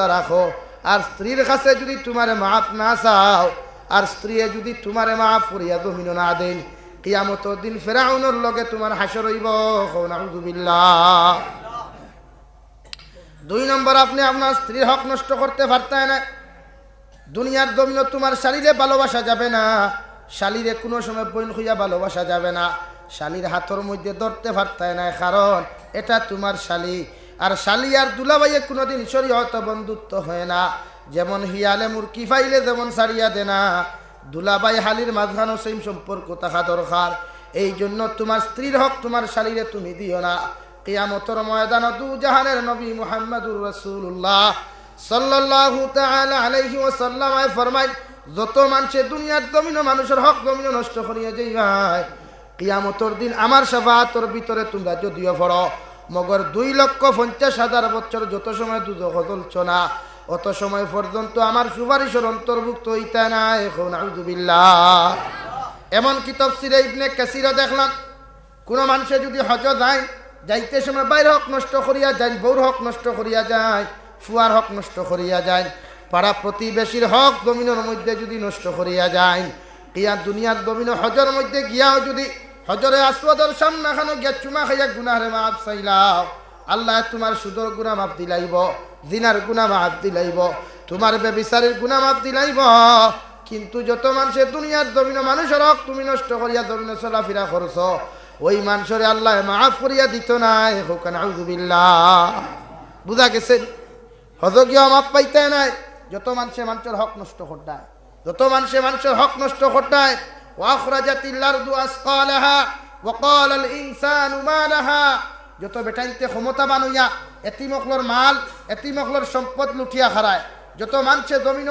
রাখো। আর স্ত্রীর কাছে যদি তোমারে মাফ না চাও, আর স্ত্রী যদি তোমারে মাফ করিয়া জমিন না দেন, কিয়ামতের দিন ফিরআউনের লগে তোমার হাসর হইব। নাউযুবিল্লাহ। 2 নম্বর, আপনি আপনার স্ত্রীর হক নষ্ট করতে পারতেন না। দুনিয়ার জমিনে তোমার শালীরে ভালোবাসা যাবে না, শালীরে কোনো সময় বইন হইয়া ভালোবাসা যাবে না, শালীর হাতের মধ্যে ধরতে পারতেন না, কারণ এটা তোমার শালী। আর শালি আর দুলাভাইয়ে কোনোদিন শরীয়ত বন্ধুত্ব হয় না। যেমন হিয়ালে মুরকি ফাইলে যেমন সারিয়া দে না, দুলাভাই হালির মাঝখানো সেই সম্পর্ক থাকা দরকার। এই জন্য তোমার স্ত্রীর হক তোমার শালীরে তুমি দিও না। কিয়ামতের ময়দানে দু জাহানের নবী মুহাম্মদুর রাসূলুল্লাহ সাল্লাল্লাহু তাআলা আলাইহি ওয়াসাল্লাম ফরমায়, যত মানুষে দুনিয়ার জমিনে মানুষের হক জমিনে নষ্ট করিয়া যাইবাই, কিয়ামতের দিন আমার শাফাআতের ভিতরে তোমরা যদিও পড়ো, মগর 2,50,000 বছর যত সময় দুজখ চলছ না, অত সময় পর্যন্ত আমার সুপারিশের অন্তর্ভুক্ত হইতে না। এখন নাউযুবিল্লাহ। এমনকি তাফসীরে ইবনে কাসিরে দেখলাম, কোনো মানুষে যদি হজ যায়, যাইতে সময় বাইর হক নষ্ট করিয়া যায়, বউর হক নষ্ট করিয়া যায়, ফুয়ার হক নষ্ট করিয়া যায়, পাড়া প্রতিবেশীর হক জমিনের মধ্যে যদি নষ্ট করিয়া যায়, ইয়া দুনিয়ার জমিনে হজের মধ্যে গিয়াও যদি হজরে আসওয়াদের সামনে খানো গিয়া চুমা খাইয়া গুনাহের মাফ চাইলাও, আল্লাহ তোমার সুদর গুনাহ মাফ দিলাইব, জিনার গুনাহ মাফ দিলাইব, তোমার বেবিচারের গুনাহ মাফ দিলাইব। কিন্তু যত মানুষের দুনিয়ার জমিনে মানুষের হক তুমি নষ্ট করিয়া জমিনে চলাফেরা করছ, ওই মানুষের আল্লাহ মাফ করিয়া দিত না। নাউযুবিল্লাহ। বুঝা গেছে? হজ গিয়া মাফ পাইতে নাই। যত মানুষের হক নষ্ট করতায়, যত মানুষের হক নষ্ট করতায়। ওয়াখরাজাতিল আরদু আসকালাহা ওয়াকালাল ইনসানু মা লাহা। যত বেটাইতে ক্ষমতা বানুইয়া এতিমকলর মাল, এতিমকলর সম্পদ লুটিয়া খারায়, যত মানুষে জমিন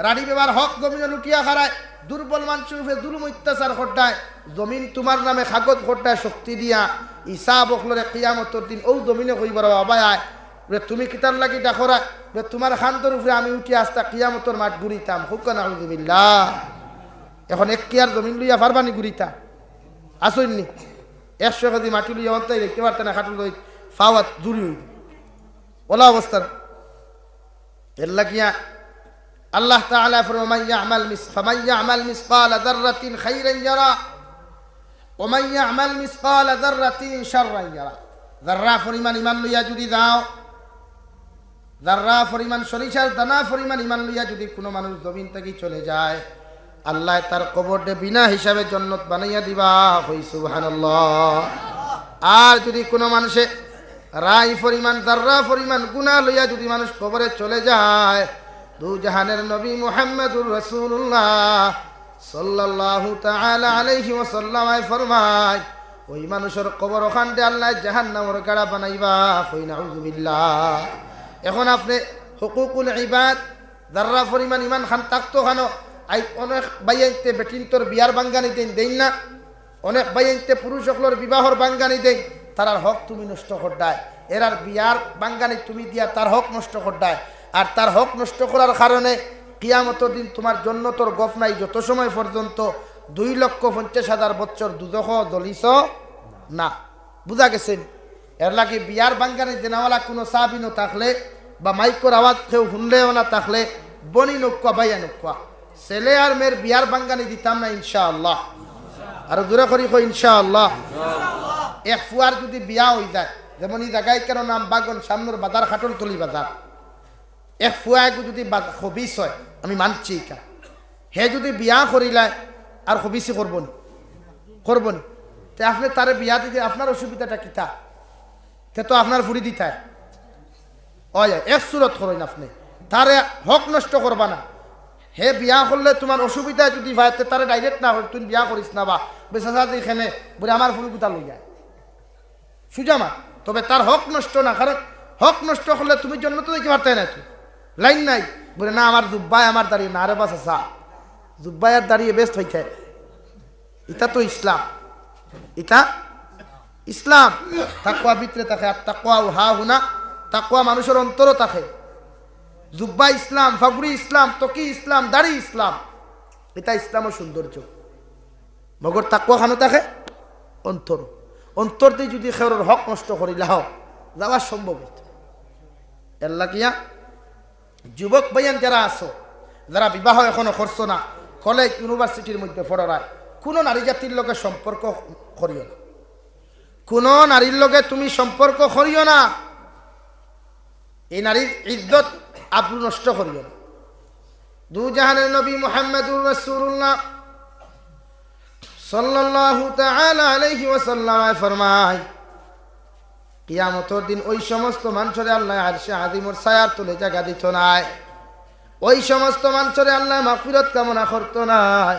রাড়ি বেবার হক জমিনে লুটিয়া খারায়, দুর্বল মানুষের উপরে জুলুম অত্যাচার ঘটায়, জমিন তোমার নামে কাগজ ঘটায় শক্তি দিয়া, ইসাব অকলরে কিয়ামতের দিন ও জমিনে কইবার বাবায় তুমি কিতার লাগি ডাকরা, তোমার খান্তর উপরে আমি উঠি আসতা কিয়ামতের মাঠ ঘুরিতাম। হুক্কা নাউযুবিল্লাহ। এখন এক কিয়ার জমিন লইয়া পারবানি ঘুরিতা? আসইনি 100 কেজি মাটি লইয়া অন্তাই দেখতে পারতে না, খাটুল লই ফাওয়াত জুড়ি হইব ওলা অবস্থার। এর লাগিয়া আল্লাহ তাআলা ফরমান ফামান ইয়ামাল মিসকালা যাররাতিন খাইরান ইয়ারা ওয়া মান ইয়ামাল মিসকালা যাররাতিন শাররান ইয়ারা। যাররা পরিমাণ ইমান লইয়া যদি দাও, যাররা পরিমাণ সরিষার দানা পরিমাণ ইমান লইয়া যদি কোনো মানুষ জমিন থেকে চলে যায়, আল্লাহ তার কবরটা বিনা হিসাবে জান্নাত বানাইয়া দিবা। হই সুবহানাল্লাহ। আর যদি কোনো মানুষে রাই পরিমাণ যাররা পরিমাণ গুনাহ লইয়া যদি মানুষ কবরে চলে যায়, দু জাহানের নবী মুহাম্মদুর রাসূলুল্লাহ সাল্লাল্লাহু তাআলা আলাইহি ওয়াসাল্লাম ফরমায়, ওই মানুষের কবর ওখানতে আল্লাহ জাহান্নামের গাড়া বানাইবা। হই নাউযুবিল্লাহ। এখন আপনি হুকুকুল ইবাদ যাররা পরিমাণ ইমান খান তাকতো খানো, আই অনেক বাইয়াইতে বেটিনতর বিয়ার বাঙ্গানি দেন না, অনেক বাইয়াইতে পুরুষ সকলের বিবাহর বাঙ্গানি দেন, তার হক তুমি নষ্ট করদায়, এরার বিয়ার বাঙ্গানি তুমি দিয়া তার হক নষ্ট করদায়। আর তার হক নষ্ট করার কারণে কিয়ামতের দিন তোমার জন্য তোর গফ নাই, যত সময় পর্যন্ত 2,50,000 বছর দুজখ জ্বলিস না। বুঝা গেছেন? এর লাগে বিয়ার বাঙ্গানি দেনাওয়ালা কোনো সাহাবীনও থাকলে বা মাইকর আওয়াজ কেউ শুনলেও না থাকলে, বনি নকুয়া ভাইয়া নকুয়া ছেলে আর মেয়ের বিয়ার বাঙ্গানি দিতাম না ইনশাআল্লাহ। আর দূরে করি কই ইনশাআল্লাহ। এক ফুয়ার যদি বিয়া হয়ে যায়, যেমন এই জায়গায় কেন নাম বাগন সামনের বাজার খাটলতলি বাজার, এক ফুয়াকে যদি হবিস হয় আমি মানছি, হে যদি বিয়া করিলায় আর হবিসি করবনি তে আপনি তারে বিয়া দিতে আপনার অসুবিধাটা কিতা? তে তো আপনার ফুড়ি দিতায় এক সুরত করেন, আপনি তারে হক নষ্ট করবা না। হে বিয়া করলে তোমার অসুবিধা যদি ভাই তারে ডাইরেক্ট না হয়, তুমি বিয়া করিস না বা বেশা এখানে বলে আমার ফুল গুতা লই যায় সুজামা, তবে তার হক নষ্ট না। কারণ হক নষ্ট করলে তুমি জন্য তো দেখতে পারতে না, তুই লাইন নাই বলে না আমার জুব্বাই আমার দাঁড়িয়ে না, আরে বাসা সা জুব্বাই আর দাঁড়িয়ে বেস্ট হইতে। এটা তো ইসলাম, এটা ইসলাম। তাকওয়া ভিতরে থাকে, আর তাকওয়া হা হুনা, তাকওয়া মানুষের অন্তরও থাকে। জুব্বা ইসলাম, ফাগুরি ইসলাম, তকি ইসলাম, দাড়ি ইসলাম, এটা ইসলামের সৌন্দর্য। মগর তাকওয়া খানো থাকে অন্তর দিয়ে যদি খেউরের হক নষ্ট করিলা যাওয়া সম্ভব হইত। এর লাগিয়া যুবক ভাইয়ান যারা আছো, যারা বিবাহ এখনো করছো না, কলেজ ইউনিভার্সিটির মধ্যে পড়ায়, কোনো নারী জাতির লগে সম্পর্ক করিও না। কোনো নারীর লগে তুমি সম্পর্ক করিও না। এই নারীর ইজ্জত আবরু নষ্ট করিও না। দু জাহানের নবী মুহাম্মদুর রাসূলুল্লাহ সাল্লাল্লাহু তাআলা আলাইহি ওয়াসাল্লাম ফরমায়, কিয়ামতের দিন ওই সমস্ত মানুষরে আল্লাহ আরশে আযিমর ছায়ার তলে জায়গা দিত নাই। ওই সমস্ত মানুষরে আল্লাহ মাগফিরাত কামনা করতো নাই।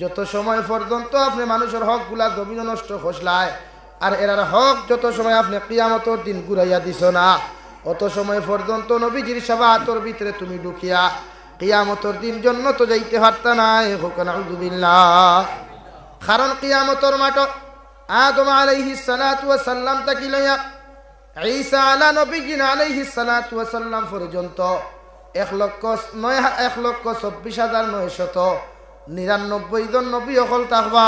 যত সময় পর্যন্ত আপনি মানুষের হক গুলা জমিন নষ্ট খসলায়, আর এরার হক যত সময় আপনি কিয়ামতের দিন ঘুরাইয়া দিছ না, অত সময় পর্যন্ত নবীজির শাফাআতের ভিতরে তুমি ঢুকিয়া কিয়ামতের দিন জন্য তো যাইতে পারতা না। নাউযুবিল্লাহ। কারণ কিয়ামতের মাঠ আদম আলাইহিস সালাতু ওয়াস সালাম থেকে লইয়া ঈসা আলা নবীজিন আলাইহিস সালাতু ওয়াস সালাম পর্যন্ত 1,24,999 জন নবী হল থাকবা,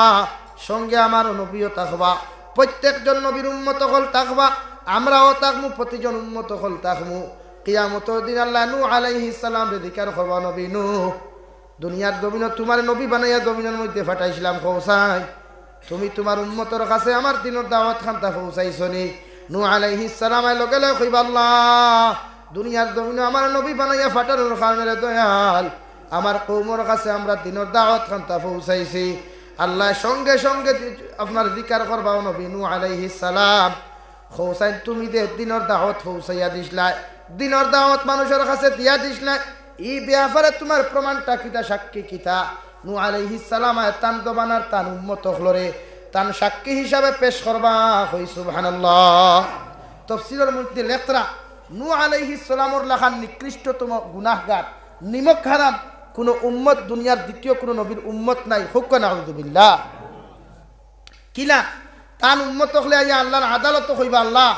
সঙ্গে আমারও নবীও থাকবা। প্রত্যেকজন নবীর উম্মত হল থাকবা, আমরাও থাকমু, প্রতিজন উম্মত হল থাকমু। কিয়ামতের দিন আল্লাহ নূহ আলাইহিস সালাম রে জিকির করবা, নবী নূহ, দুনিয়ার জমিন তোমার নবী বানাইয়া জমিনের মধ্যে ফাটাইছিলাম, পৌঁছাই তুমি তোমার উম্মতের কাছে আমার দিনের দাওয়াত খান্তা পৌঁছাইছনি। নূহ আলাইহিস সালাম লগে লগে কইবা, আল্লাহ দুনিয়ার জমিনে আমার নবী বানাইয়া ফাটানোর কারণে দয়াল আমার কওমের কাছে আমরা দিনের দাওয়াত খান্তা পৌঁছাইছি। আল্লাহ সঙ্গে সঙ্গে আপনার জিকির করবা, নবী নূহ আলাইহিস সালাম পৌঁছাই তুমি যে দিনের দাওয়াত পৌঁছাইয়া দিসলাই, দিনের দাওয়াত মানুষের কাছে দিয়া দিসলাই, এই ব্যাপারে তোমার প্রমাণটা কিতা, সাক্ষী কিতা? নূহ আলাইহিস সালাম তান দবানার তান উম্মত হলরে তান সাক্ষী হিসাবে পেশ করবা। হই সুবহানাল্লাহ। তাফসীরের মধ্যে লেখরা নূহ আলাইহিস সালামর লেখার নিকৃষ্টতম গুনাহগার, নিমক হারাম কোন উম্মত দুনিয়ার দ্বিতীয় কোন নবীর উম্মত নাই। হুক নাউযুবিল্লাহ। কিলা তান উম্মত হলে আইয়া আল্লাহর আদালত হইবা, আল্লাহ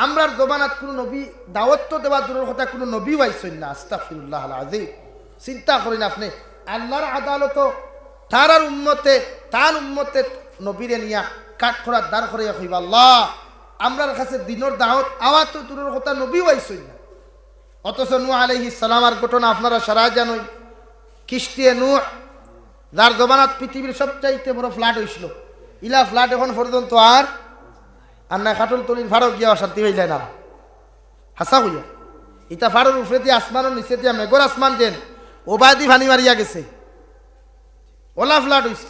আমরার জবানাত কোন নবী দাওয়াত তো দেওয়া দূরের কথা কোন নবী আইছেন না। আস্তাগফিরুল্লাহ আল আযীম। চিন্তা করেন আপনি, আল্লাহর আদালত তার উম্মতে তান উম্মতে নবীরে নিয়া কাঠ করার দাঁড় করাইয়া হইবা, আল্লাহ আমরার কাছে দিনের দাওয়াত আওয়া তো দূরের কথা নবী আইছেন না। অথচ নূহ আলাইহিস সালামের ঘটনা আপনারা সারা জানেন। কিস্তিয়ে নূহ, যার জবানাত পৃথিবীর সবচাইতে বড় ফ্লাড হয়েছিল, ইলা ফ্লাড এখন পর্যন্ত আর না খাটল তলির ফাড়ক গিয়া শান্তি হইলে না। হাসা হইয়া ইটা ফাড়ের উপরে দিয়ে আসমানের নিচে দিয়া মেঘর আসমান দেন ওবাদি ভানি মারিয়া গেছে, ওলা ফ্লাড হয়েছে।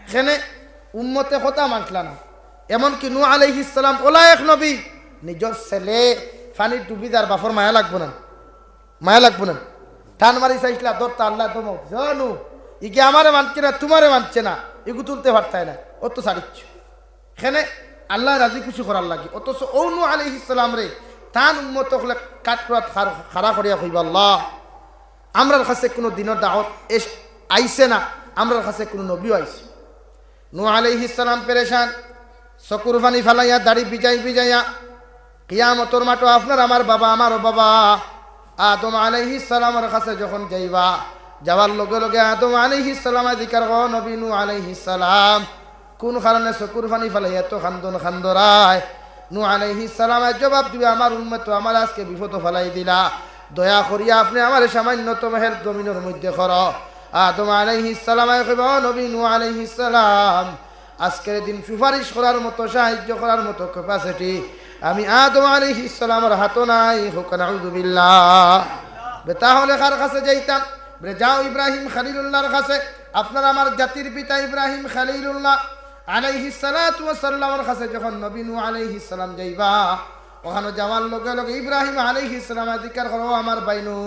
এখানে উম্মতে কথা মানলা না। এমনকি নূহ আলাইহিস সালাম ওলা এক নবী, নিজের ছেলে ফানির ডুবি যার বাপর মায়া লাগবো না, মায়া লাগবো না, টান মারি চাইছিলা দরতা আল্লাহ দমক জানু ইকে আমারে মানছে না, তোমারে মানছে না, এগু তুলতে পারতায় না, অত সারিচ্ছ। এখানে আল্লাহ রাজি খুশি করার লাগে। অথচ ও নূহ আলাইহিস সালাম রে তান উম্মত হলে কাট করা খাড়া করিয়া কইবা, আল্লাহ আমরার কাছে কোনো দিনের দাওয়াত আইছে না, আমরার কাছে কোনো নবীও আইছে। নূহ আলাইহিস সালাম পেরেশান, চকুর পানি ফালাইয়া দাড়ি ভিজাইয়া কিয়ামতের মাঠে আপনার আমার বাবা আমারও বাবা আদম আলাইহিস সালামের কাছে যখন যাইবা, যাওয়ার লগে লগে আদম আলাইহিস সালামে জিকির করো, নবী নূহ আলাইহিস সালাম কোন কারণে চকুর পানি ফালাইয়া তো খান্দরায়। নূহ আলাইহিস সালামের জবাব দিবে, আমার উম্মত আমার আজকে বিপদ ফেলাই দিলা, দয়া করিয়া আপনি আমার সামান্যতম হের জমিনের মধ্যে করো। আদম আলাইহিস সালামে কইব, নবী নূহ আলাইহিস সালাম আজকের দিন সুপারিশ করার মতো, সাহায্য করার মতো ক্যাপাসিটি আমি আদম আলাইহিস সালামের হাত নাই। হুক নাউযুবিল্লাহ। তাহলে কার কাছে যাইতাম? যাও ইব্রাহিম খলিলুল্লাহর কাছে। আপনার আমার জাতির পিতা ইব্রাহিম খলিলুল্লাহ আলাইহিস সালাতু ওয়াস সালামের কাছে যখন নবী নূহ আলাইহিস সালাম যাইবা, ওখানে যাওয়ার লগে লগে ইব্রাহিম আলাইহিস সালাম জিকির করো, আমার বাইনু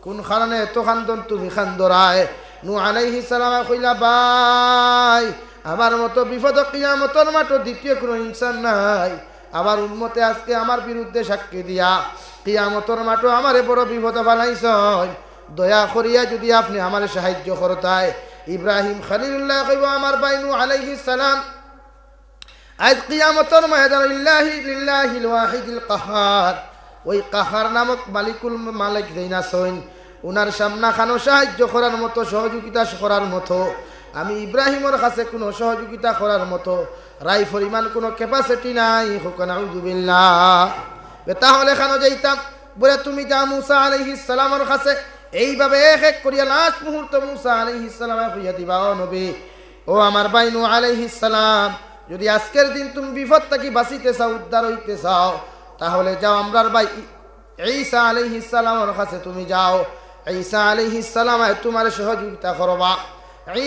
কোন কারণে এত খান্দন তুমি খান্দরায়? নূহ আলাইহিস সালাম কইলা, ভাই আমার মতো বিপদ কিয়ামতের মাঠে দ্বিতীয় কোনো ইনসান নাই। আমার উম্মতে আজকে আমার বিরুদ্ধে সাক্ষী দিয়া কিয়ামতের মাঠে আমারে বড় বিপদ ফেলাইছ, দয়া করিয়া যদি আপনি আমার সাহায্য করতাই। ইব্রাহিম খলিলুল্লাহ কইব, আমার ভাই নূহ আলাইহিস সালাম আজ কিয়ামতের ময়দানে লিল্লাহিল ওয়াহিদিল কাহার, ওই কাহার নামক মালিকুল মালিক দেইনা সইন, উনার সামনা খানো সাহায্য করার মতো, সহযোগিতা করার মতো আমি ইব্রাহিমের কাছে কোনো সহযোগিতা করার মতো রাই পরিমাণ কোনো ক্যাপাসিটি নাই। হুক নাউযুবিল্লাহ। তাহলে খানো যাইতাম বলে তুমি যা মুসা আলাইহিস সালামের কাছে এইভাবে এক এক করিয়া লাস্ট মুহূর্ত মুসা আলাইহিস সালামে কইয়া দিবা ও নবী ও আমার ভাই নূহ আলাইহিস সালাম যদি আজকের দিন তুমি বিপদ থেকে বাঁচিতে চাও উদ্ধার হইতে চাও তাহলে যাও আমরার ভাই ঈসা আলাইহিস সালামের কাছে তুমি যাও ঈসা আলাইহিস সালাম তোমার সহযোগিতা করবা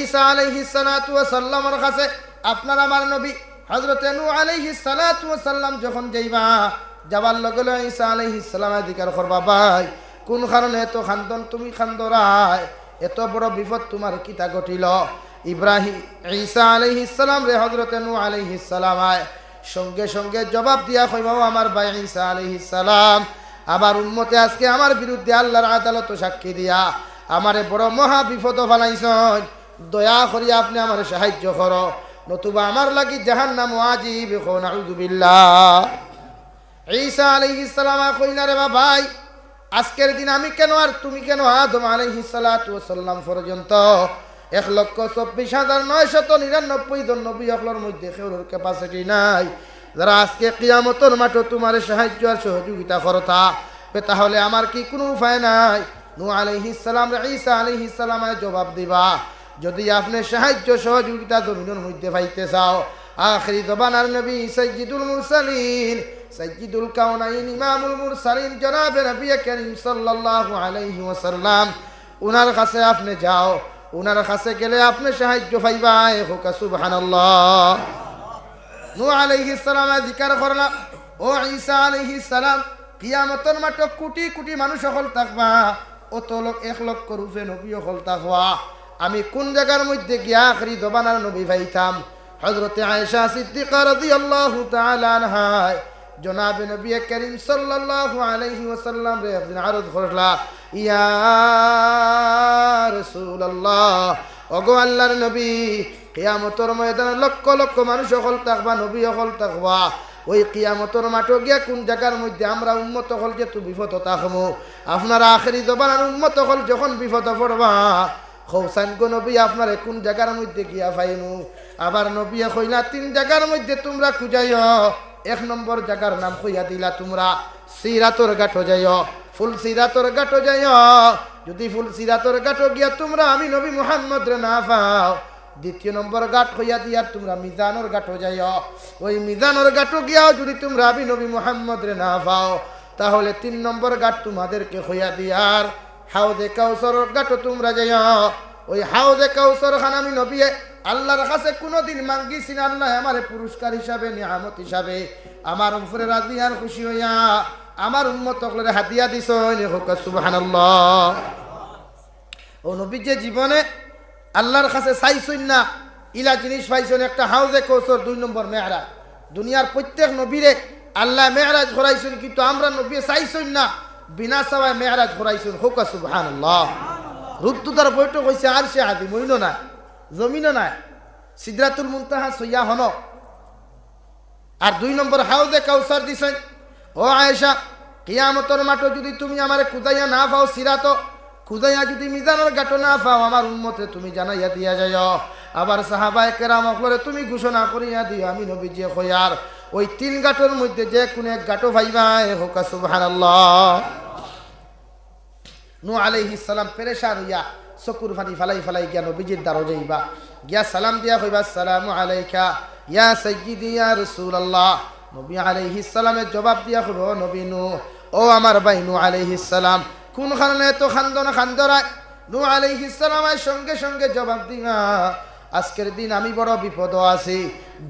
ঈসা আলাইহিস সালাতু ওয়াস সালামের কাছে আপনার আমার নবী হযরত নূহ আলাইহিস সালাতু ওয়াস সালাম যখন যাইবা যাবার লগে লগে ঈসা আলাইহিস সালামের জিকির করবা ভাই কোন কারণে এত খান্দন তুমি খান্দরায় এত বড় বিপদ তোমার কিতা ঘটিল ইব্রাহিম ঈসা আলাইহিস সালাম রে হযরত নূহ আলাইহিস সালাম সঙ্গে সঙ্গে জবাব দিয়া কইবাও আমার ভাই ঈসা আলাইহিস সালাম আমার উম্মতে আজকে আমার বিরুদ্ধে আল্লাহর আদালত সাক্ষী দিয়া আমারে বড় মহা বিপদ ফলাইছেন দয়া করি আপনি আমার সাহায্য করো নতুবা আমার লাগি জাহান্নাম ওয়াজিব নাউযু বিল্লাহ ঈসা আলাইহিস সালাম কইলা রে ভাই আজকের দিন আমি কেন আর তুমি কেন আদম আলাইহিস সালাতু ওয়াস সালাম পর্যন্ত 1,24,999 জন নবী হকলের মধ্যে কেউর ক্যাপাসিটি নাই যারা আজকে কিয়ামতের মাঠে তোমার সাহায্য আর সহযোগিতা করতা তাহলে আমার কি কোনো উপায় নাই নূহ আলাইহিস সালাম ঈসা আলাইহিস সালামের জবাব দিবা যদি আপনি সাহায্য সহযোগিতা জমিনের মধ্যে পাইতে চাও আখিরি জবানার নবী সাইয়্যিদুল মুরসালিন সাইয়্যিদুল কাউনাইন ইমামুল মুরসালিন জনাবে নবী করিম সাল্লাল্লাহু আলাইহি ওয়াসাল্লাম উনার কাছে আপনি যাও উনার কাছে গেলে আপনি সাহায্য পাইবা হোক সুবহানাল্লাহ নূহ আলাইহিস সালাম জিকির করলা ও ঈসা আলাইহিস সালাম কিয়ামতের মাঠে কোটি কোটি মানুষ হল থাকবা অত লোক 1 লক্ষ রূপে নবী হল থাকবা আমি কোন জায়গার মধ্যে গিয়া আখরি জবানার নবী পাইতাম হযরতে আয়েশা সিদ্দিকা রাদিয়াল্লাহু তাআলা আনহা জনাবে নবী করিম সাল্লাল্লাহু আলাইহি ওয়াসাল্লাম রে একদিন আরজ করলা ইয়া রাসূলুল্লাহ ওগো আল্লাহর নবী কিয়ামতের ময়দানে লক্ষ লক্ষ মানুষ হল থাকবা নবী হল থাকবা ওই কিয়ামতের মাঠে গিয়া কোন জায়গার মধ্যে আমরা উম্মত হল যে তু বিপদ থাকমু আপনারা আখেরি জবানার উম্মত হল যখন বিপদ পড়বা খৌসান গো নবী আপনার কোন জায়গার মধ্যে গিয়া পাইমু আবার নবী কইলা 3 জায়গার মধ্যে তোমরা খুঁজাইও 1 নম্বর জায়গার নাম কইয়া দিলা তোমরা সিরাতুল ঘাট যাইও ফুল সিরাতুল ঘাট যাইও যদি ফুল সিরাতুল ঘাট গিয়া তোমরা আমি নবী মুহাম্মদ রে না পাও 2 নম্বর ঘাট কইয়া দিয়া তোমরা মিজানুর ঘাট যাইও ওই মিজানুর ঘাট গিয়াও যদি তোমরা আমি নবী মুহাম্মদ রে না পাও তাহলে 3 নম্বর ঘাট তোমাদেরকে কইয়া দিয়ার হাউজে কাউসার ঘাট তোমরা যাইও ওই হাউজে কাউসার খান আমি নবী আল্লাহর কাছে কোনোদিন মাঙ্গিছি না আল্লাহ আমারে পুরস্কার হিসাবে নিয়ামত হিসাবে আমার উপরে রাজি আর খুশি হইয়া আমার উম্মত সকলের হাতিয়া দিছেন হোক সুবহানাল্লাহ ও নবী যে জীবনে আল্লাহর কাছে চাইছেন না ইলা জিনিস পাইছেন একটা হাউজে কাউসার 2 নম্বর মেহরাজ দুনিয়ার প্রত্যেক নবীরে আল্লাহ মেহরাজ করাইছেন কিন্তু আমরা নবী চাইছেন না বিনা সবাই মেহরাজ করাইছেন হোক সুবহানাল্লাহ রুদ্দুদার বৈঠক হইছে আর সে আদি মইন না জমিনও নাই সিদরাতুল মুনতাহা সইয়া হন আর 2 নম্বর হাউজে কাউসার দিছেন ও আয়েশা কিয়ামতের মাঠে যদি তুমি আমারে কুদাইয়া না পাও সিরাত কুদাইয়া যদি মিজানের ঘাট না পাও আমার উম্মতে তুমি জানাইয়া দিয়া যাও আবার সাহাবায়ে কেরাম সকলে তুমি ঘোষণা করিয়া দিও আমি নবীজি কইয়ার ওই 3 ঘাটের মধ্যে যে কোন এক ঘাট পাইবা হোক সুবহানাল্লাহ নূহ আলাইহিস সালাম পেরেশান হইয়া চকুর ফানি ফালাই ফালাই গিয়া নবীজির দ্বারো যাইবা গিয়া সালাম দিয়া কইবা আসসালামু আলাইকা ইয়া সাইয়্যিদি ইয়া রাসূলুল্লাহ নবী আলাইহিস সালামের জবাব দিয়া কইব নবী নূহ ও আমার ভাই নূহ আলাইহিস সালাম কোন কারণে তো খান্দনা খান্দরায় নূহ আলাইহিস সালামের সঙ্গে সঙ্গে জবাব দিবা আজকের দিন আমি বড় বিপদ আছি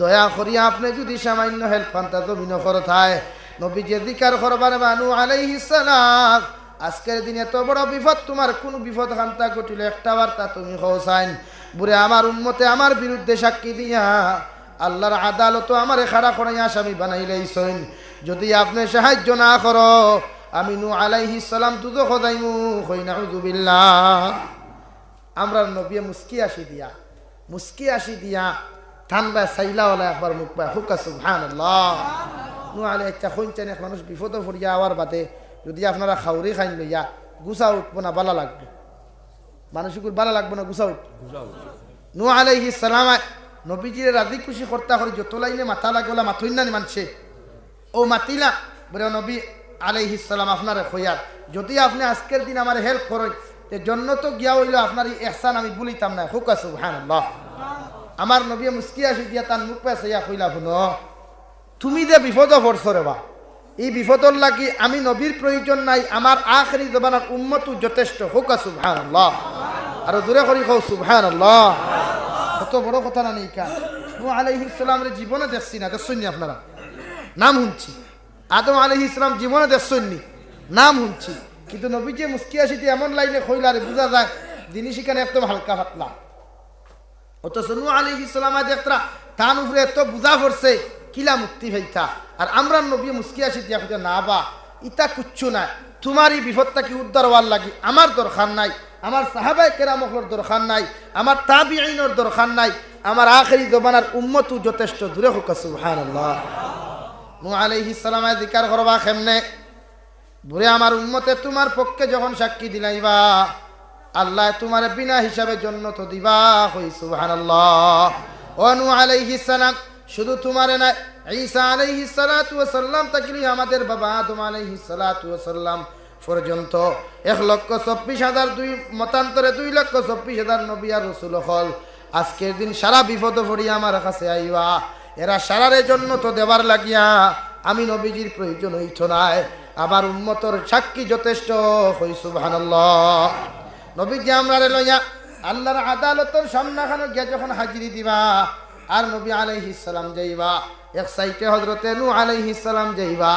দয়া করিয়া আপনি যদি সামান্য হেল্প পান তা জমিন করতায় নবীজি জিকির করবার নূহ আলাইহিস সালাম আজকের দিনে এত বড় বিপদ তোমার কোন বিপদ খান্তা ঘটিল একটা বার্তা তুমি খোসাইন বুড়ে আমার উম্মতে আমার বিরুদ্ধে সাক্ষী দিয়া আল্লাহর আদালত আমারে খাড়া করাই আসামি বানাইলেইছেন যদি আপনি সাহায্য না করো আমি নূহ আলাইহিস সালাম দুজখ যাইমু কই নাউযু বিল্লাহ আমরা নবী মুস্কি আসি দিয়া ঠান্ডা সাইলাওয়ালা একবার মুখ পায় হুক সুবহানাল্লাহ নূহ আলাইহিস কইছেন এক মানুষ বিপদ পড়িয়া আওয়ার বাদে যদি আপনারা খাউরি খাইন লইয়া গুছা উঠবো না বালা লাগবে মানুষগুলো বালা লাগবে না গুছা উঠ নূহ আলাইহিস সালাম নবীজিরে রাজি খুশি করতে করে যত লাইনে মাথা লাগলা মাথইন না মানছে ও মাতিলা বলে নবী আলাইহিস সালাম আপনারে খয়ার যদি আপনি আজকের দিন আমার হেল্প করেন এর জন্য তো গিয়া হইল আপনার এই ইহসান আমি বলিতাম না হুকা সুবহানাল্লাহ আমার নবী মুস্কি আসি দিয়া তার মুখ পেছে ইয়া কইলা শুনো তুমি যে বিপদ পড়ছো রে বা এই বিপদর লাগি আমি নবীর প্রয়োজন নাই আমার আখেরি জবানার উম্মতু যথেষ্ট হুকা সুবহানাল্লাহ আর জোরে করি কও সুবহানাল্লাহ কত বড় কথা না নেই কা নূহ আলাইহিস সালামের জীবনে দেখছি না দেখছেন আপনারা নাম শুনছি আদম আলাইহিস সালাম জীবনে দেখছেন নাম শুনছি কিন্তু নবী যে মুস্কি আসিতে এমন লাইনে কইলা রে বোঝা যায় জিনিস এখানে একদম হালকা পাতলা অথচ নূহ আলাইহিস সালাম দেখতরা তান উপরে এত বুঝা পড়ছে কিলা মুক্তি হইতা আর আমরা নবী মুস্কি আসিতে কইতে না বা ইতা কিচ্ছু না তোমার এই বিপদটা কি উদ্ধার হওয়ার লাগি আমার দরকার নাই আমার সাহাবায়ে কেরামর দরকার নাই আমার তাবিঈনের দরকার নাই আমার আখেরি জমানার উম্মতু যথেষ্ট দূরে হোক সুবহানাল্লাহ নূহ আলাইহিস সালাম জিকির করবা কেমনে বুরে আমার উম্মতে তোমার পক্ষে যখন সাক্ষী দিলাইবা আল্লাহ তোমার বিনা হিসাবে জান্নাত দিবা কই সুবহানাল্লাহ ও নূহ আলাইহিস সালাম শুধু তোমারে না ঈসা আলাইহিস সালাতু ওয়াস সালাম তাকলি আমাদের বাবা আদম আলাইহিস সালাতু ওয়াস সালাম পর্যন্ত 1,24,000 দুই মতান্তরে 2,24,000 নবী আর রাসূল হল আজকের দিন সারা বিপদ পড়ি আমার কাছে আইবা এরা সারারে জন্য তো দেবার লাগিয়া আমি নবীজির প্রয়োজন হইতো না আমার উম্মতর সাক্ষী যথেষ্ট হই সুবহানাল্লাহ নবীজি আমরারে লইয়া আল্লাহর আদালতের সামনাখানে গিয়া যখন হাজিরি দিবা আর নবী আলাইহিস সালাম যাইবা এক সাইটে হযরতে নূহ আলাইহিস সালাম যাইবা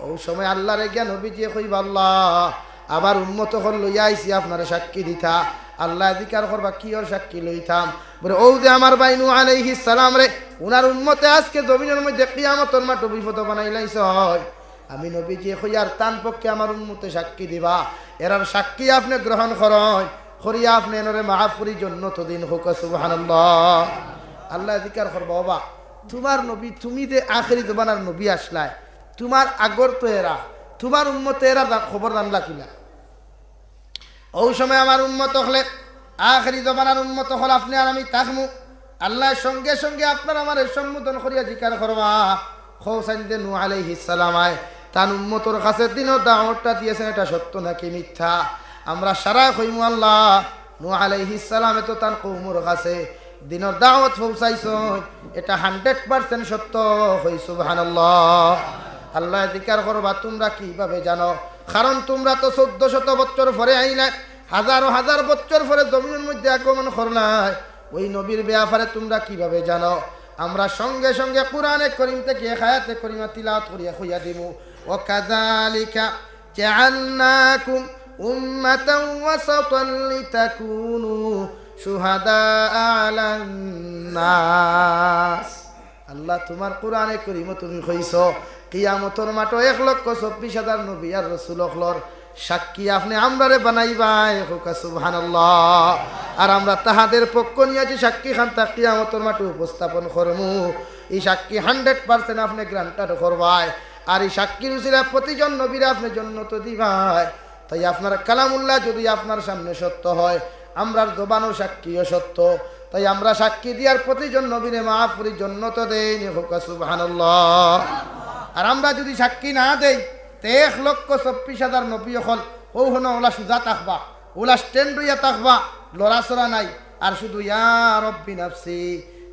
ওই সময় আল্লাহরে গিয়া নবীজি কইবা আল্লাহ আবার উম্মত হল লইয়া আইছি আপনারে সাক্ষী দিতা আল্লাহ জিকির করবা কি ওর সাক্ষী লইতাম বলে ও যে আমার ভাই নূহ আলাইহিস সালাম রে উনার উম্মতে আজকে জমিনের মধ্যে কিয়ামতের মাঠ বিপদ বানাইলাইছ আমি নবীজি কইয়ার তান পক্ষে আমার উম্মতে সাক্ষী দিবা এরার সাক্ষী আপনি গ্রহণ করেন করিয়া আপনি এনরে মাফ করি জান্নাত দিন হোক সুবহানাল্লাহ আল্লাহ জিকির করবা বাবা তোমার নবী তুমি যে আখেরি জমানার নবী আসলায় তোমার আগর তো এরা তোমার উম্মতে এরা খবর জানলা কিনা ওই সময় আমার উম্মত হলে আখেরি জমানার উম্মত হল আপনি আর আমি তাকমু আল্লাহর সঙ্গে সঙ্গে আপনার আমার সম্বোধন করিয়া জিকির করবা খোসাইন দে নূহ আলাইহিস সালাম তার উম্মতর কাছে দিনও দাওয়াতটা দিয়েছেন এটা সত্য নাকি মিথ্যা আমরা সারা কইমু আল্লাহ নূহ আলাইহিস সালাম তো তার কওমের কাছে দিনের দাওয়াত পৌঁছাইছেন এটা 100% সত্য হই সুবহানাল্লাহ আল্লাহ জিকির করবা তোমরা কিভাবে জানো কারণ তোমরা তো 1400 বছর পরে আইলা হাজার হাজার বছর পরে জমিনের মধ্যে আগমন করলাই ওই নবীর ব্যাপারে তোমরা কিভাবে জানো আমরা সঙ্গে সঙ্গে কোরআনে কারীম থেকে আয়াতে কারীমা তিলাওয়াত করিয়া কইয়া দিমু ওয়া কাযালিকা জাআলনাকুম উম্মাতান ওয়াসাতান লিতাকুনু শুহাদা আলান নাস আল্লাহ তোমার কোরআনে কারীম তুমি কইছো কিয়ামতের মাঠে 1,24,000 নবী আর রাসূল হলর সাক্ষী আপনি আমরারে বানাইবাই হুকা সুবহানাল্লাহ আর আমরা তাহাদের পক্ষ নিয়ে যে সাক্ষী খান তা কিয়ামতের মাঠে উপস্থাপন করমু এই সাক্ষী 100% আপনি গ্রান্টার করবাই আর এই সাক্ষীর উসিলা প্রতিজন নবীর আপনি জান্নাত দিবাই তাই আপনার কালামুল্লাহ যদি আপনার সামনে সত্য হয় আমরার জবানও সাক্ষীও সত্য তাই আমরা সাক্ষী দিয়ার প্রতিজন নবীরে মাফ করি জান্নাত দেই হুকা সুবহানাল্লাহ আর আমরা যদি সাক্ষী না দেই 1,24,000 নবী হল ও হন ওলা সুজা থাকবা ওলা স্ট্যান্ড হইয়া থাকবা লড়াচড়া নাই আর শুধু ইয়া রব্বি নাফসি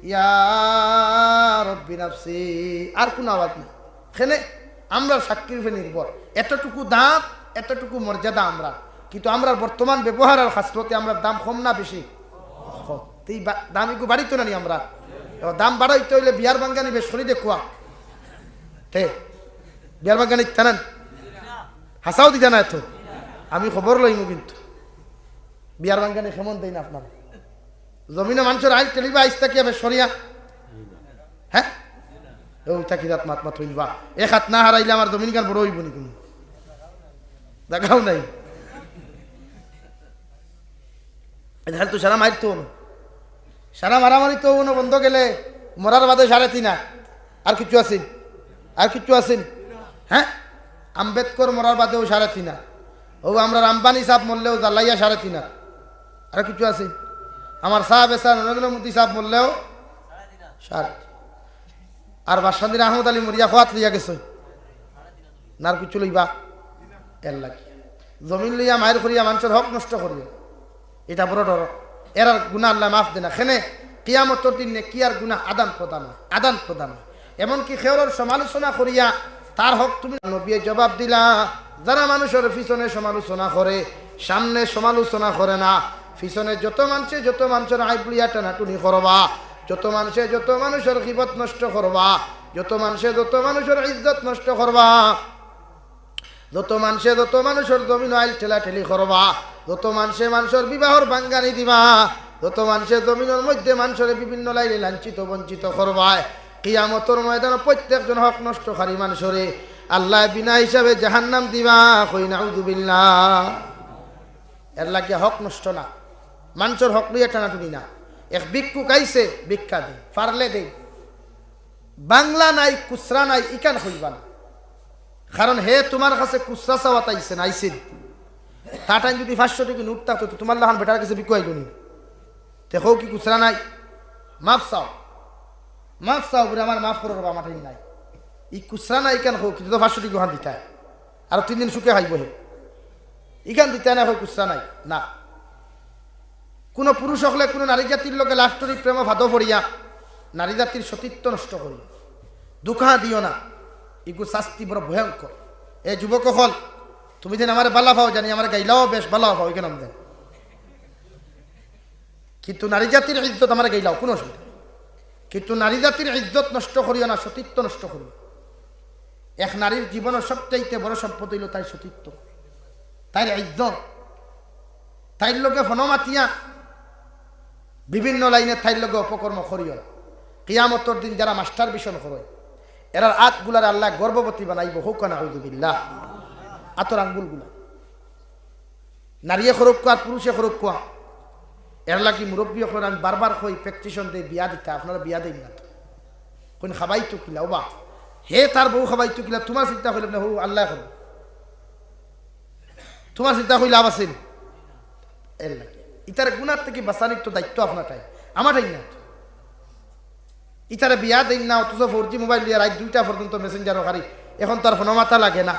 ইয়া রব্বি নাফসি আর কোনো আওয়াজ নেই এখানে আমরা সাক্ষীর উপরে নির্ভর এতটুকু দাম এতটুকু মর্যাদা আমরা কিন্তু আমরা বর্তমান ব্যবহার আর খাসরতে আমরা দাম কম না বেশি কম এই দাম একটু বাড়িতো না নি আমরা দাম বাড়াইতে হইলে বিয়ার বাঙ্গানি বেশ করি দেখুয়া তে বিয়ার বাঙ্গানি জানেন হাসাও দি জানা এত আমি খবর লইমু কিন্তু বিয়ার বাঙ্গানি কেমন দেই না আপনার জমিনে মানুষের আইল টেলিবা আইস থাকি বেশ সরিয়া হ্যাঁ ও থাকি রাত মাত মাত হইবা এক হাত না হারাইলে আমার জমিন গান বড় হইব নি কোনো দেখাও নাই তো সারা মারিত সারা মারামারি তো বন্ধ গেলে মরার বাদে 3.5 আর কিছু আছেন আর কিছু আছেন হ্যাঁ আম্বেদকর মরার বাদেও 3.5 ও আমরা রামবানি সাহেব মরলেও জ্বালাইয়া 3.5 আর কিছু আছে আমার সাহেব এসা নরেন্দ্র মোদী সাহেব মরলেও 3.5 আর বাদশাহ আহমদ আলী মরিয়া খোয়াত লিয়া গেছে না আর কিছু লইবা এর লাগি জমিন লইয়া মায়ের করিয়া মানুষের হক নষ্ট করিয়া, এটা বড় ডর। এর গুণা আল্লাহ মাফ দেনা। খেনে কিয়ামতের দিন নে কি আর গুণা আদান প্রদান হয়, আদান প্রদান হয়। এমনকি খেওরের সমালোচনা করিয়া তার হক তুমি নবী জবাব দিলা। যারা মানুষের পিছনে সমালোচনা করে, সামনে সমালোচনা করে না, পিছনে যত মানুষের আইবলিয়া টানাটুনি করবা, যত মানুষের গীবত নষ্ট করবা, যত মানুষের ইজ্জত নষ্ট করবা, যত মানুষের জমিন আইল ঠেলাঠেলি করবা, যত মানুষের বিবাহর বাঙ্গানি দিবা, যত মানুষের জমিনের মধ্যে মানুষের বিভিন্ন লাইনে লাঞ্ছিত বঞ্চিত করবা, কিয়ামতের ময়দানে প্রত্যেকজন হক নষ্টকারী মানুষরে আল্লাহ বিনা হিসাবে জাহান্নাম দিবা। কই নাউযুবিল্লাহ। এর লাগে হক নষ্ট না, মানুষের হক লইয়া টানাটুনি না। এক ভিক্ষুক আইছে, ভিক্ষা দে, পারলে দে, বাংলা নাই কুসরা নাই ইকান হইবা না। কারণ হে তোমার কাছে কুসরা চাওয়া তাইছে না, আইসেন তার টাইম যদি 500 টাকা নোট থাকতো তোমার লাহান বেটার কাছে বিকু আইল নি, দেখো কি কুসরা নাই, মাফ চাও, মাফ চাও বলে আমার মাফ করো বাবা, মাঠাই নাই ই কুসরা নাই ইকান হোক, কিন্তু তো 500 টাকা হান দিতে আর 3 দিন সুখে খাইব হে, ইকান দিতে না হয় কুসরা নাই না। কোনো পুরুষ হলে কোনো নারী জাতির লোকে লাস্টরি প্রেম ভাদ পড়িয়া নারী জাতির সতীত্ব নষ্ট করি, দুঃখা দিও না, এগুলো শাস্তি বড় ভয়ঙ্কর। এ যুবক হল তুমি যেন আমার বালা পাও, জানি আমার গাইলাও বেশ বালা পাও, কেন দেন, কিন্তু নারী জাতির ইজ্জত আমার গাইলাও কোনো অসুবিধা, কিন্তু নারী জাতির ইজ্জত নষ্ট করিও না, সতীত্ব নষ্ট করিও। এক নারীর জীবনের সবচাইতে বড় সম্পদ হইল তাই সতীত্ব, তাই ইজ্জত। তাইর লোকে ফনমাতিয়া বিভিন্ন লাইনে তাইর লোকে অপকর্ম করিও না। কিয়ামতের দিন যারা মাস্টার বিশন করে এরার আতগুলার আল্লাহ গর্ভবতী বানাইব, হোক না আউযুবিল্লাহ। আতর আঙ্গুলগুলা নারীয়ে খরক কোয়া, পুরুষে খরক কোয়া, এর লাগি মুরব্বী এখন আমি বারবার কই প্র্যাকটিশন দিয়ে বিয়া দিতে, আপনারা বিয়া দেন না, কোন খাবাই তো কিলা ওবা হে তার বউ খাবাই তো কিলা, তোমার চিন্তা করলে না হো আল্লাহ করো, তোমার চিন্তা করলে লাভ আছে। এর লাগে ইতার গুণার থেকে বাঁচানির তো দায়িত্ব আপনার টাইম, আমার টাইম না। ইতারে বিয়া দেন না, অথচ 4G মোবাইল দিয়ে রাত 2টা পর্যন্ত মেসেঞ্জারও হারি, এখন তার ফোন মাথা লাগে না,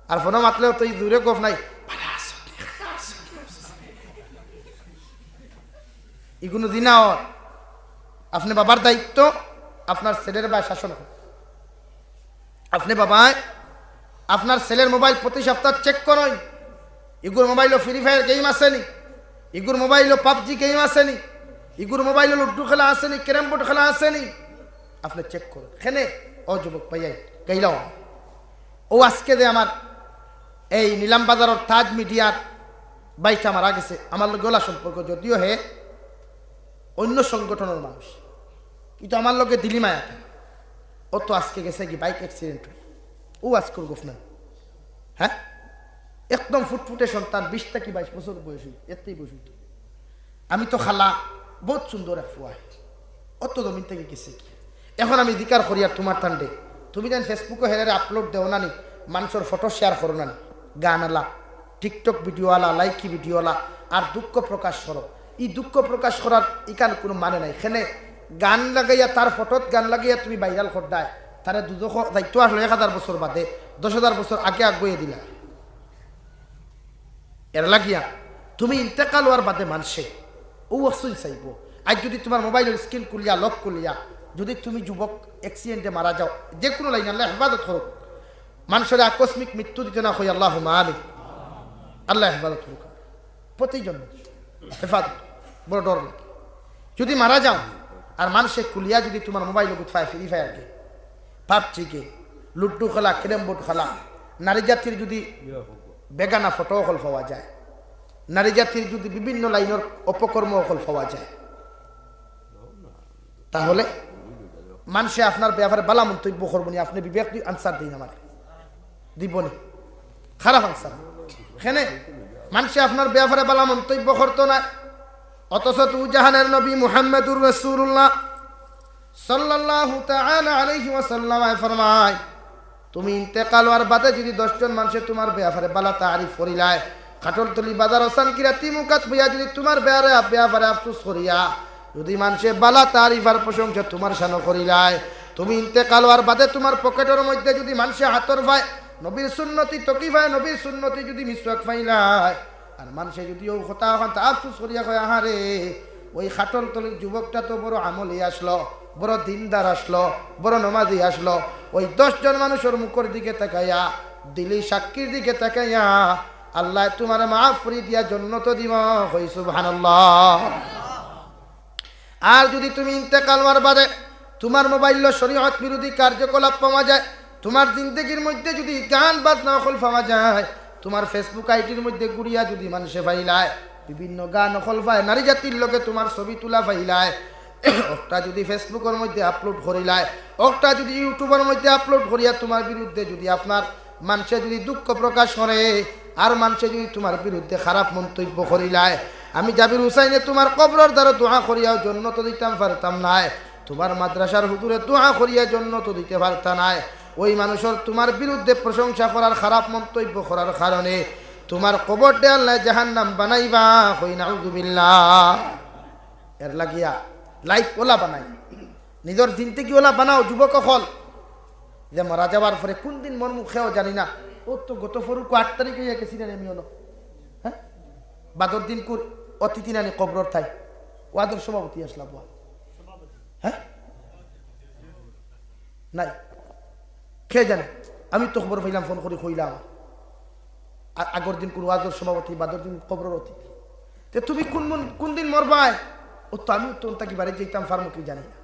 আর ফোন মাতলেও তো এই দূরে গফ নাই, এগুলো দিনা। আপনি বাবার দায়িত্ব আপনার ছেলের বাই শাসন করুন। আপনি বাবায় আপনার ছেলের মোবাইল প্রতি সপ্তাহ চেক করুন, ইগুর মোবাইলও ফ্রি ফায়ার গেম আসেনি, ইগুর মোবাইলও পাবজি গেম আসেনি, ইগুর মোবাইলও লুডু খেলা আসেনি, ক্যারাম বোর্ড খেলা আসেনি, আপনি চেক করুন। খেনে ও যুবক ভাইয়াই গাইলাও ও আজকে যে আমার এই নিলাম বাজারের তাজ মিডিয়ার বাইটা মারা গেছে, আমার গলা সম্পর্ক যদিও হে অন্য সংগঠনের মানুষ, কিন্তু আমার লোকে দিলি মায়া, ও তো আজকে গেছে কি বাইক অ্যাক্সিডেন্ট, ও আজকের গোফ না, হ্যাঁ একদম ফুটফুটে সন্তান, 20 থেকে 22 বছর বয়স, এতেই বয়স। আমি তো খালা বহুত সুন্দর ফুয়া, অত জমিন থেকে গেছে কি। এখন আমি জিকার করি আর তোমার টান্ডে তুমি যেন ফেসবুকে হেরে আপলোড দেও না নি, মানুষের ফটো শেয়ার করো না নি, গান আলা, টিকটক ভিডিওওয়ালা, লাইকি ভিডিওওয়ালা, আর দুঃখ প্রকাশ করো। এই দুঃখ প্রকাশ করার ইকান কোনো মানে নাই। এখানে গান লাগাইয়া তার ফটোত গান লাগাইয়া তুমি ভাইরাল করদায়, তারা দুদক দায়িত্ব আসলো 1000 বছর বাদে, 10,000 বছর আগে আগুয়ে দিলা। এর লাগিয়া তুমি ইন্তেকাল হওয়ার বাদে মানুষে ও অসুই চাইব। আজ যদি তোমার মোবাইলের স্ক্রিন খুলিয়া লক খুলিয়া যদি তুমি যুবক অ্যাক্সিডেন্টে মারা যাও, যে কোনো লাইন আল্লাহ হেফাজত করুক, মানুষের আকস্মিক মৃত্যু দিতে না হয়, আল্লাহ আমি আল্লাহ হেফাজত করুক, প্রতিজন হেফাজত বড় ডর লাগে। যদি মারা যাও আর মানুষের কুলিয়া যদি তোমার মোবাইল গুটফায় ফ্রি ফায়ার গে, পাবজি গে, লুডু খেলা, ক্যারাম বোর্ড খেলা, নারী জাতির যদি বেগানা ফটো অকল পাওয়া যায়, নারী জাতির যদি বিভিন্ন লাইনের অপকর্ম অকল পাওয়া যায়, তাহলে মানুষে আপনার ব্যাপারে বালা মন্তব্য করবনি, আপনি বিবেক আনসার দিন, আমার দিবনি খারাপ আনসার। এখানে মানুষে আপনার ব্যাপারে বালা মন্তব্য করতো না, অথচ তু জাহানের নবী মুহাম্মদুর রাসূলুল্লাহ সাল্লাল্লাহু তাআলা আলাইহি ওয়াসাল্লাম ফরমায়, তুমি ইন্তেকাল হওয়ার বাদে যদি 10 জন মানুষে তোমার ব্যাপারে বালা তারিফ করিলায়, কাটলতলি বাজার ওসান কিরাতি মুকাত বইয়া যদি তোমার ব্যাপারে আফসোস করিয়া যদি মানুষে বালা তারিফ আর প্রশংসা তোমার শানো করিলায়, তুমি ইন্তেকাল হওয়ার বাদে তোমার পকেটের মধ্যে যদি মানুষে হাতর ভাই নবীর সুন্নতি তকিফায় নবীর সুন্নতি যদি মিসওয়াক ফাইলায় আর মানুষে যদি ও কথা ওখান তা আফসোস করিয়া কয় আহারে ওই খাটল তলির যুবকটা তো বড় আমলি আসলো, বড় দিনদার আসলো, বড় নমাজি আসলো, ওই 10 জন মানুষের মুখের দিকে তাকাইয়া দিলি সাক্ষীর দিকে তাকাইয়া আল্লাহ তোমার মাফ করে দিয়া জান্নাত দিব। কই সুবহানাল্লাহ। আর যদি তুমি ইন্তেকাল হওয়ার বাদে তোমার মোবাইল শরীয়ত বিরোধী কার্যকলাপ পাওয়া যায়, তোমার জিন্দগির মধ্যে যদি গান বাজনা নকল পাওয়া যায়, তোমার ফেসবুক আইডির মধ্যে গুড়িয়া যদি মানুষে ফাইলায় বিভিন্ন গান নকল পায়, নারী জাতির লোকে তোমার ছবি তোলা ফাইলায়, ওটা যদি ফেসবুকের মধ্যে আপলোড করিলায়, ওটা যদি ইউটিউবের মধ্যে আপলোড করিয়া তোমার বিরুদ্ধে যদি আপনার মানুষে যদি দুঃখ প্রকাশ করে আর মানুষে যদি তোমার বিরুদ্ধে খারাপ মন্তব্য করিলায়, আমি জাবির হুসাইনে তোমার কবরের দ্বারা দোয়া করিয়াও জান্নাত দিতাম পারতাম নাই, তোমার মাদ্রাসার হুজুরে দোয়া করিয়া জান্নাত দিতে পারতা নাই। ওই মানুষের তোমার বিরুদ্ধে প্রশংসা করার খারাপ মন্তব্য করার কারণে তোমার কবরটা আল্লাহ জাহান্নাম বানাইবা। কই নাউযুবিল্লাহ। এর লাগিয়া লাইফ ওলা বানাই, নিজের জিন্দেগি ওলা বানাও। যুবক হল যে মারা যাবার পরে কোন দিন মন মুখেও জানি না, ও তো গত ফরুক 8 তারিখে গেছি না আমি হলো, হ্যাঁ বাদর দিন কুর অতিথি নানি কবরর থাই ওয়াদর সভাপতি আসলাম, হ্যাঁ নাই খেয়ে জানে, আমি তো খবর পাইলাম ফোন করে কইলাম আগর দিন কোন ওয়াদর সভাপতি বাদর দিন কবরর অতিথি। তো তুমি কোন দিন মরবাই, ও তো আমি তো তাকে বাড়ি যেতাম ফার্মুকি জানি না।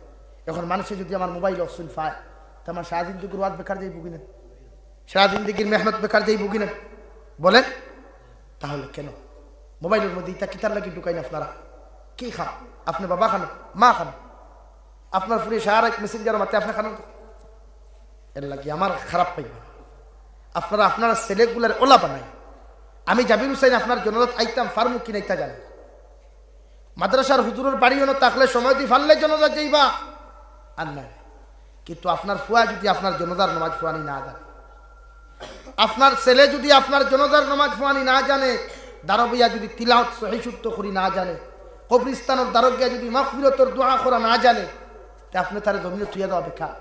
এখন মানুষে যদি আমার মোবাইল অপশন পায় তো আমার সারা জিন্দগির ওয়াজ বেকার যাইব কিনা, সারা জিন্দগির মেহনত বেকার যাইব কিনা বলেন? তাহলে কেন মোবাইলের মধ্যে ইটা কিতার লাগি ঢুকাইন? আপনারা কি খান? আপনার বাবা খান, মা খান, আপনার ফুরে সারা এক মেসেঞ্জার মাতে আপনার খান, এর লাগি আমার খারাপ পাইবেন। আপনারা ছেলেগুলার ওলা বানাই। আমি জাবির হুসাইন আপনার জনরত আইতাম ফার্মু কিনা ইটা জানেন, মাদ্রাসার হুজুরের বাড়ি হনো থাকলে সময় দিয়ে ফাললে জনতা যাইবা আর নাই। কিন্তু আপনার ফুয়া যদি আপনার জনতার নামাজ ফুয়ানি না জানে, আপনার ছেলে যদি আপনার জনতার নামাজ ফুয়ানি না জানে, দারবিয়া যদি তিলাওয়াত সহি শুদ্ধ করি না জানে, কবরিস্তানের দারবিয়া যদি মাগফিরাতের দোয়া করা না জানে, তা আপনি তার জমিনে তুইয়া দেওয়া বেকার,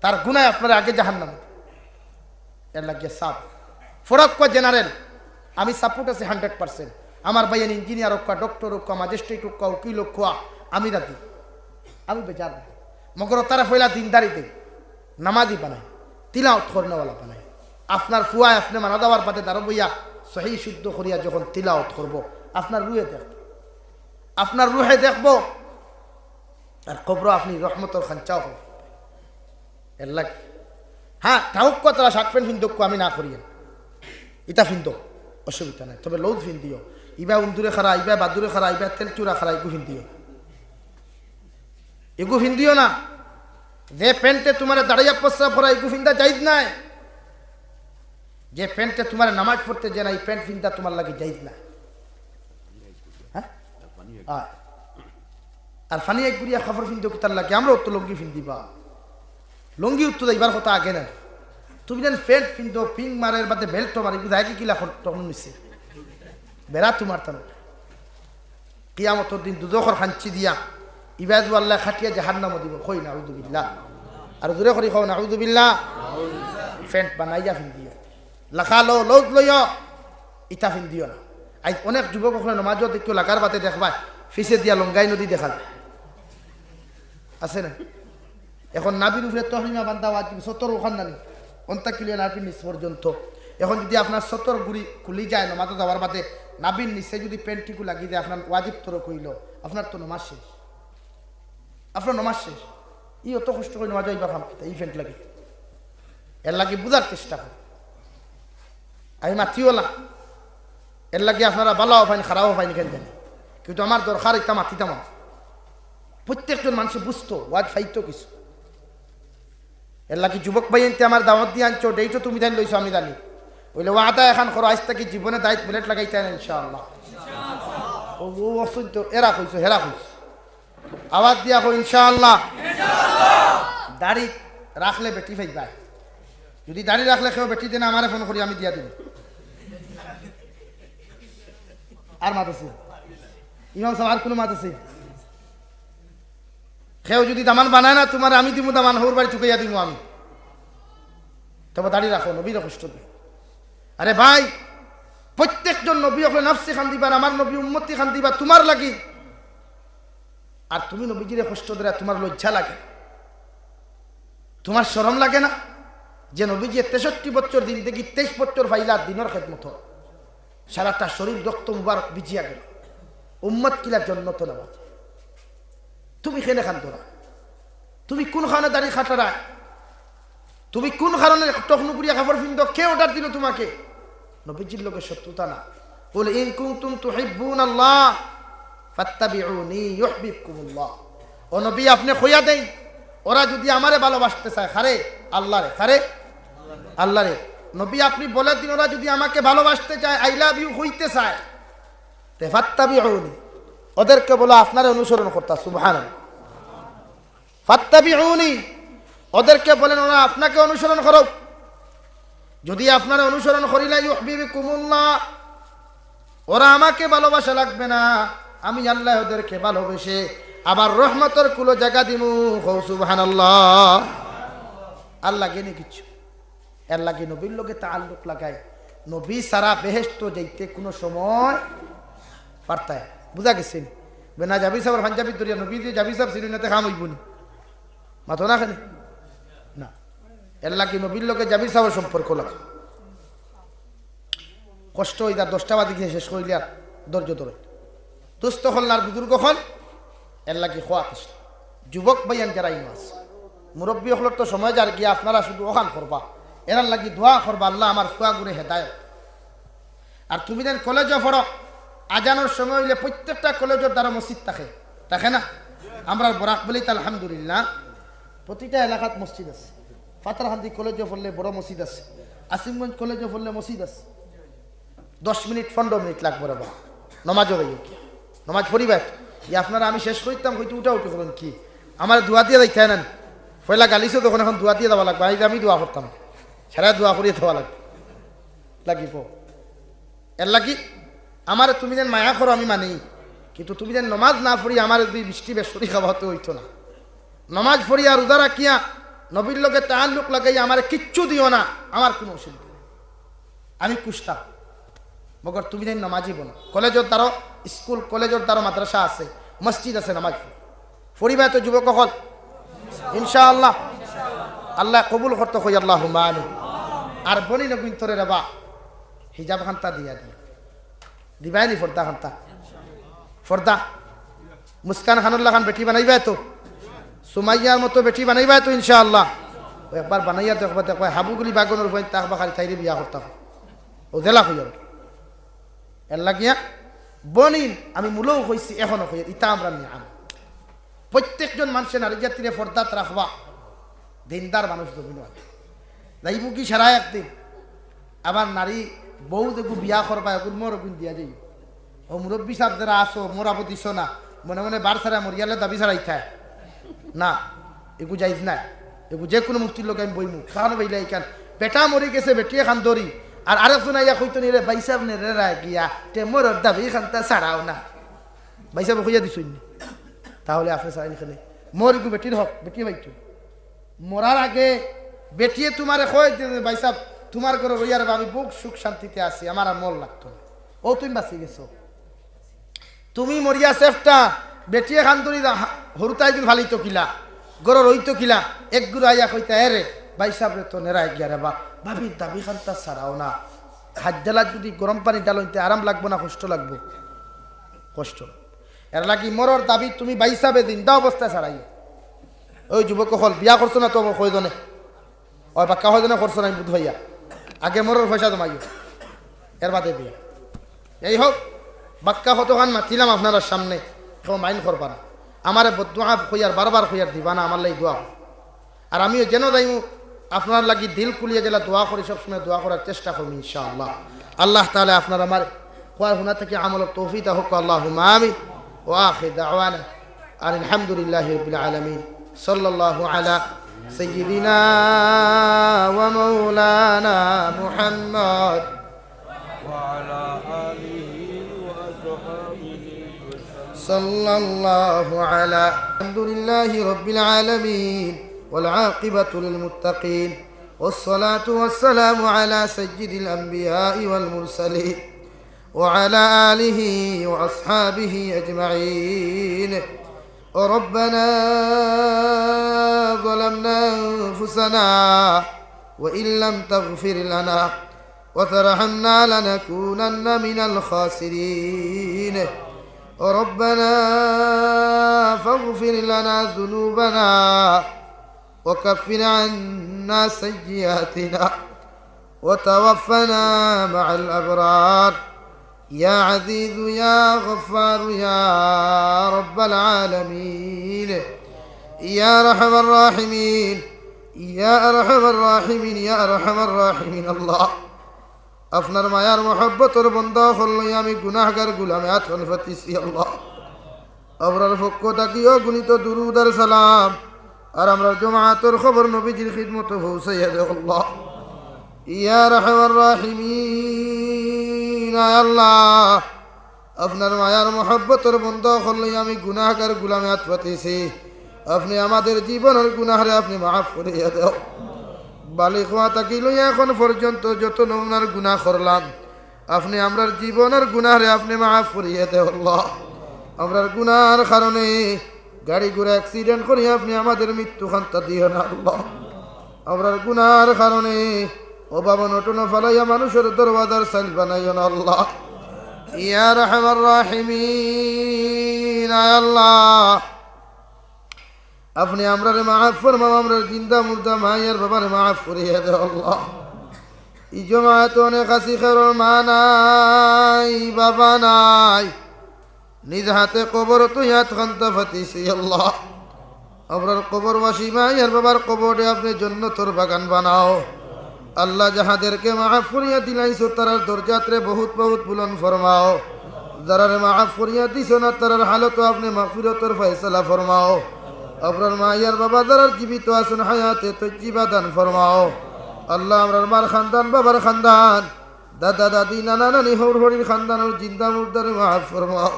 তার গুনায় আপনার আগে জাহান্নামে। এর লাগিয়ে সাপ ফরক জেনারেল আমি সাপোর্ট আছি 100%। আমার ভাইয়ের ইঞ্জিনিয়ার হোক, ডক্টর হোক, ম্যাজিস্ট্রেট হোক, উকিল হোক, আমি রাজি, আমি বেচার মগর তারা ফয়লা দিনদারি দেয়, নামাজি বানায়, তিলাওয়াত করনেওয়ালা বানায়। আপনার ফুয়ায় আপনি মানা দেওয়ার বাদে দাঁড়ো বইয়া সহি শুদ্ধ করিয়া যখন তিলাওয়াত করব, আপনার রুহে দেখব, আপনার রুহে দেখব, আর কবর আপনি রহমতর খাঞ্চাও হব। এর লাগে হ্যাঁ ঠাউক তারা শার্ট প্যান্ট ফিন্দক আমি না করিয়েন, ইটা ফিন্দক অসুবিধা নাই, তবে লৌদ ফিন দিও, ইবা উন্দুরে খারা, ইবা বাদুরে খারা, ইবা তেল চূড়া খারা, এগু ফিন দিও, এগু ফিন দিও না। যে প্যান্টে তোমার দাঁড়াইয়া প্রস্রাব করা এগু ফিন্দা যাইজ নাই, যে প্যান্টে তোমার নামাজ পড়তে যে না এই প্যান্ট ফিন্দা তোমার লাগে যাইজ না। হ্যাঁ আর ফানি এক গুড়িয়া খাবার ফিন দিও তার লাগে, আমরা তো লঙ্গি ফিন দিবা, লঙ্গি উত্তর এইবার কথা আগে না, তুমি যেন প্যান্ট ফিন্দো পিং মারের বাদে বেল্ট মারি বুঝায় কি কিলা তখন নিচ্ছে বেড়া তোমার তার কিয়ামতর দিন দুজখর খাঞ্চি দিয়া ইবাদু আল্লাহ খাটিয়া জাহান্নামও দিব। কই নাউযুবিল্লাহ, আর দূরে করি খাও নাউযুবিল্লাহ। প্যান্ট বানাইয়া ফিন দিও, লাখা লো লৌদ লইও, ইটা ফিন দিও না। আজ অনেক যুবক ওখানে নমাজও দেখিও লাগার বাতে দেখবা ফিসে দিয়া লঙ্গাই নদী দেখা যায়, আছে না? এখন নাবির উপরে তহরিমা বান্ধা ওয়াজিব, সতর ওখান নানি অন্তা কিলিয়া নাবির নিচ পর্যন্ত। এখন যদি আপনার সতর গুড়ি খুলি যায় নমাজ যাওয়ার বাদে নাবির নিচে যদি প্যান্টটিকু লাগিয়ে যায় আপনার ওয়াজিব তোর কইল, আপনার তো নমাজ শেষ, আপনার নমাজ শেষ। ই অত কষ্ট করে নমাজ এইবার ফাম এই প্যান্ট লাগে, এর লাগে বুঝার চেষ্টা কর। আমি মাতিও না, এর লাগে আপনারা ভালোও পাইনি খারাপও পাইনি কেন জানি, কিন্তু আমার দরকার এটা মাতিতাম। প্রত্যেকজন মানুষে বুঝতো ওয়াজ ফাইতো কিছু। এর লাগে যুবক ভাই এনতে আমার দাওয়াত দিয়ে আনছো, ডেইটো তুমি জানি লইছো আমি জানি, বলে ওয়াদা এখন করো আজ থেকে জীবনে দায়িত্ব মিনিট লাগাইতে ইনশাআল্লাহ। ও তো এরা কইছো হেরা কইছো, আওয়াজ দিয়া কো ইনশাআল্লাহ। দাড়ি রাখলে বেটি ভাই ভাই, যদি দাড়ি রাখলে কেউ বেটি দেন আমারে ফোন করি আমি দিয়া দিব। আর মাত আছে ইমাম সাহেব, আর কোনো মাত আছে? কেউ যদি দামান বানায় না তোমার আমি দিব দামান, হোর বাড়ি চুকাইয়া দিব আমি। তবে দাঁড়িয়ে রাখো, নবীর কষ্ট দিও। আরে ভাই, প্রত্যেকজন নবী হলে নফসে খান দিবা, আমার নবী উম্মতি খান দিবা তোমার লাগি। আর তুমি নবীজিরে কষ্ট দেয়, তোমার লজ্জা লাগে, তোমার শরম লাগে না যে নবীজি 63 বছর দিন থেকে 23 বছর ফাইলা দিনের খেদমত, সারাটা শরীর রক্ত মুবারক বিজিয়া গেল, উম্মত কিলা জন্নত নামাজ। তুমি খেলে খান তোরা, তুমি কোন খানে দাঁড়িয়ে খাটারা, তুমি কোন কারণে টকনুকুরিয়া খাবার ফিন্দ, কে অর্ডার দিল তোমাকে? নবীজির লোকের শত্রুতা না। কুল ইন কুনতুম তুহিব্বুনাল্লাহ ফাত্তাবিউনি ইউহিব্বুকুমুল্লাহ। ও নবী, আপনি কইয়া দেন, ওরা যদি আমারে ভালোবাসতে চায়, খারে আল্লাহ রে, খারে আল্লাহ রে। নবী আপনি বলে দিন, ওরা যদি আমাকে ভালোবাসতে চায়, আই লাভ ইউ হইতে চায়, তে ফাত্তাবিউনি, ওদেরকে বলো আপনারা অনুসরণ করতা। সুবহানাল্লাহ। ফাত্তাবিউনি, ওদেরকে বলেন ওরা আপনাকে অনুসরণ করো। যদি আপনারা অনুসরণ করিলে ইউহিব্বুকুমুল্লাহ, ওরা আমাকে ভালোবাসা লাগবে না, আমি আল্লাহ ওদেরকে ভালোবেসে আবার রহমতের কুলো জায়গা দিমু। সুবহানাল্লাহ। আল্লাহ গেনি কিছু, এর লাগে নবীর লোকে তাআল্লুক লাগায়। নবী সারা বেহেশত যাইতে কোনো সময় পারতায়, বুঝা গেছেন? বেনা যাবি সাহেব পাঞ্জাবি দরিয়া নবী দিয়ে যাবি সাহেব সিরিনাতে খাম হইবনি, মাথো না খানে না। এর লাগে নবীর লোকে যাবি সাহেবের সম্পর্ক লাগে। কষ্ট হইতা 10টা বাজে গিয়ে শেষ করিলে আর ধৈর্য ধরে দুস্থ হল না, বুজুর্গ হল, এর লাগে খোয়া কষ্ট। যুবক ভাইয়ান যারা ইনো আছে, মুরব্বী হল তো সময় যার গিয়ে আপনারা শুধু ওখান করবা, এরার লাগি দোয়া করবা, আল্লাহ আমার ফুয়া গুড়ে হেদায়ত। আর তুমি যেন কলেজে পড়ো, আজানোর সময় হইলে প্রত্যেকটা কলেজের দ্বারা মসজিদ থাকে, থাকে না? আমরা বরাক বলি তো আলহামদুলিল্লাহ, প্রতিটা এলাকাত মসজিদ আছে। ফাতারহান্দি কলেজে পড়লে বড় মসজিদ আছে, আসিমগঞ্জ কলেজে পড়লে মসজিদ আছে। 10 মিনিট 15 মিনিট লাগবে রে বা নমাজও হয়ে কি নমাজ পড়িবার ই আপনারা আমি শেষ করতাম, হয়তো উঠা উঠে করবেন কি আমার দোয়া দিয়ে যাইতে না, পয়লা গালিছো তখন এখন দোয়া দিয়ে দেওয়া লাগবে। আমি দোয়া করতাম, সারা দোয়া করিয়ে দেওয়া লাগবে লাগিব। এর লাগি আমার তুমি যেন মায়া করো আমি মানি, কিন্তু তুমি যেন নমাজ না পড়ি আমার দুই বৃষ্টি বেশরি খাওয়াতে হইতো না। নমাজ পড়ি আর উদারা কিয়া নবীর লোকে তাআল্লুক লাগাই আমার কিচ্ছু দিও না, আমার কোনো অসুবিধা নেই, আমি কুস্তাম। মগর তুমি যেন নামাজই বলো, কলেজের দ্বারা স্কুল কলেজের দ্বারা মাদ্রাসা আছে, মসজিদ আছে, নামাজ পড়িবা তো যুবক হল ইনশাআল্লাহ। আল্লাহ কবুল করতে কই আল্লাহুম্মা আমিন। আর বনি নবীন তোরে রেবা হিজাব খান্তা দিয়া দিবাইনি, ফর্দা খান্তা, ফর্দা মুস্কান খানুল্লাহ খান বেটি বানাইবা তো, সুমাইয়ার মতো বেটি বানাইবা তো ইনশাআল্লাহ। একবার বানাইয়া দেখবা, দেখবা হাবুগুলি বাগনের উপর তাকবা খালি তাইরে বিয়া করতাম, ও জেলা হয়ে যাবে। এর লাগিয়া বনিন আমি মূলও হয়েছি, এখনো হয়ে ইতা আমরা নিয়াম। প্রত্যেকজন মানুষের নারী জাতিরে ফর্দাত রাখবা, দিনদার মানুষ দবিন যাইব কি সারা একদিন। আবার নারী বউ দেখু বিয়া করবা, এখন মোর গুণ দিয়া যাই। ও মুরব্বী সাহেব যারা আসো মোরাবো দিস না, মনে মনে বার ছাড়া মরিয়ালে দাবি ছাড়াই থায় না, এগু যাইজ না। এগু যে কোনো মুক্তির লোক আমি বইমু খান বইলে এইখান বেটা মরি গেছে, বেটিয়ে খান দরি আর আরেকজন আইয়া কইতো নিরে বাইসাব নে রে গিয়া তে মোর দাবি খানটা ছাড়াও না, বাইসাব কইয়া দিছুন তাহলে আপনি ছাড়াই খেলে মোর এগু বেটির হক, বেটিয়ে বাইতো মরার আগে বেটিয়ে তোমারে কয় বাইসাব তোমার ঘরে রইয়ার আমি বুক সুখ শান্তিতে আছি, আমার আর মন লাগতো না। ও তুমি বাঁচি গেছো, তুমি মরিয়া সেফটা বেটিয়ে খান দরি হরুতাই দিন ভালিত কিলা গরো রইতো কিলা এক গুরু আইয়া কইতা এরে ভাই সাহেব তো নেড়াই গিয়া রে বা ভাবির দাবি খানটা ছাড়াও না। হাত জ্বালা যদি গরম পানি ডালইতে আরাম লাগবো না কষ্ট লাগবো? কষ্ট। এর লাগি মরর দাবি তুমি ভাই সাহেবে জিন্দা অবস্থায় ছাড়াই। ওই যুবক হল বিয়া করছো না তো কয়জনে, ওই বাক্কা হয়জনে করছো না আমি বুধ ভাইয়া, আগে মরর পয়সা জমাইও এর বাদে বিয়া। এই হোক বাক্কা কতখান মাতিলাম আপনার সামনে, কেউ মাইন্ড করবা না, আমার দোয়া হইয়ার বারবার হইয়ার দিবা না, আমার লাগি দোয়া। আর আমিও যেন যাইমু আপনার লাগি দিল খুলিয়ে গেলে দোয়া করি, সবসময় দোয়া করার চেষ্টা করবো ইনশাআল্লাহ। আল্লাহ তাআলা আপনার আমার কোয়ার হুনা থেকে আমলের তৌফিক হোক, আল্লাহুম্মা আমিন। ওয়া আখির দাওয়ানা আলহামদুলিল্লাহি রাব্বিল আলামিন। সাল্লাল্লাহু আলা সাইয়্যিদিনা ওয়া মাওলানা মুহাম্মদ ওয়া আলা আলিহি ওয়া আসহাবিহি সাল্লাল্লাহু আলা আলহামদুলিল্লাহি রাব্বিল আলামিন ওয়াল আকিবাতু লিল মুত্তাকিন والصلاة والسلام على سيد الأنبياء والمرسلين وعلى آله وأصحابه أجمعين. ربنا ظلمنا أنفسنا وإن لم تغفر لنا وترحمنا لنكونن من الخاسرين. ربنا فاغفر لنا ذنوبنا وكفر عنا سيئاتنا وتوفنا مع الأبرار يا عزيز يا غفار يا رب العالمين يا أرحم الراحمين يا أرحم الراحمين يا أرحم الراحمين الله আপনার মায়ার মহব্বতের বন্ধা হল আমি গুনাহগার গুলামে আতন ফতিসি আল্লাহ আবরার পক্ষ থাকিও গুণিত দুরুদ আর সালাম আর আমরা জামাতের খবর নবীজির খিদমতে পৌঁছাইয়া দেও আল্লাহ ইয়া রাহমার রাহিমিন আল্লাহ আপনার মায়ার মহব্বতের বন্ধা হল আমি গুনাহগার গুলামে আত ফতিসি আপনি আমাদের জীবনের গুনাহরে আপনি মাফ করিয়া দেও বালিক হওয়া তাকি লইয়া এখন পর্যন্ত যত নমুনার গুনাহ করলাম আপনি আমরার জীবনের গুনাহরে আপনি মাফ করিয়া দেও আল্লাহ আমরার গুনাহর কারণে গাড়ি ঘোড়া অ্যাক্সিডেন্ট করিয়া আপনি আমাদের মৃত্যু খান্তা দিও না আল্লাহ আমরার গুনাহর কারণে অভাব নটন ফলাইয়া মানুষের দরওয়াজার সাইল বানাইও না আল্লাহ ইয়া রাহমার রাহিমিন আল্লাহ আপনি আমরা মাফ ফরমাও আমরা জিন্দা মুর্দা মায়ের বাবার মাফ করিয়া দেও আল্লাহ ই জমায়েত অনেক আসি খেরোর মা নাই বাবা নাই নিজ হাতে কবর তো ইয়াত খান্তা ফাতিসি আল্লাহ আমরার কবরবাসী মায়ের বাবার কবরে আপনি জন্নতর বাগান বানাও আল্লাহ যাহাদেরকে মাফ করিয়া দিলাইছো তারার দরজাত্রে বহুত বহুত বুলন ফরমাও যারারে মাফ করিয়া দিছো না তারার হালত আপনি মাগফিরতর ফয়সালা ফরমাও আপনার মায়ার বাবা যারার জীবিত আছেন হায়াতে তজ্জিবা দান ফরমাও আল্লাহ আমরার মার খানদান বাবার খানদান দাদা দাদি নানা নানি হৌর হরির খানদানের জিন্দা মুর্দারে মাফ ফরমাও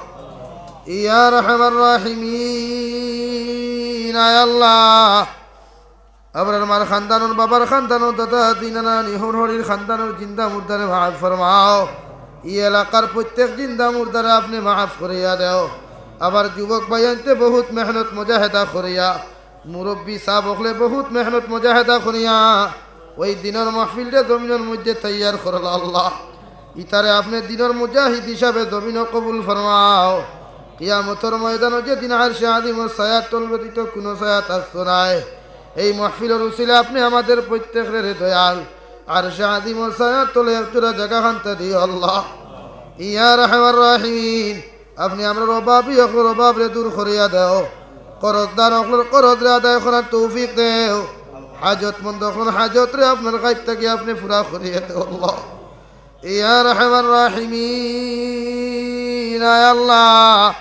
ইয়া রাহমার রাহিমিন আল্লাহ আমরার মার খানদানের বাবার খানদানের দাদা দাদি নানা নানি হৌর হরির খানদানের জিন্দা মুর্দারে মাফ ফরমাও ই এলাকার প্রত্যেক জিন্দা মুর্দারে আপনি মাফ করিয়া দেও আবার যুবক ভাইয়ানতে বহুত মেহনত মুজাহেদা করিয়া মুরব্বী সাহ হলে বহুত মেহনত মুজাহেদা করিয়া ওই দিনের মাহফিলটা জমিনের মধ্যে তৈয়ার করল আল্লাহ ইতারে আপনি দিনের মুজাহিদ হিসাবে জমিন কবুল ফরমাও কিয়ামতের ময়দানে যে দিন আরশে আযিমের ছায়া তল ব্যতীত কোনো ছায়া থাকতো নাই এই মাহফিলের উসিলে আপনি আমাদের প্রত্যেকের দয়াল আরশে আযিমের ছায়া তলে একটা জায়গা খান্তা দিও আল্লাহ ইয়া রাহমার রাহিমিন আপনি আমরা অভাবী অকলের অভাবরে দূর করিয়া দেও করজদার অকলের করজরে আদায় করার তৌফিক দেও হাজতমন্দ অকলের হাজতরে আপনার গাইব থেকে আপনি পুরা করিয়া দেও আল্লাহ ইয়া রাহমার রাহিমিন আল্লাহ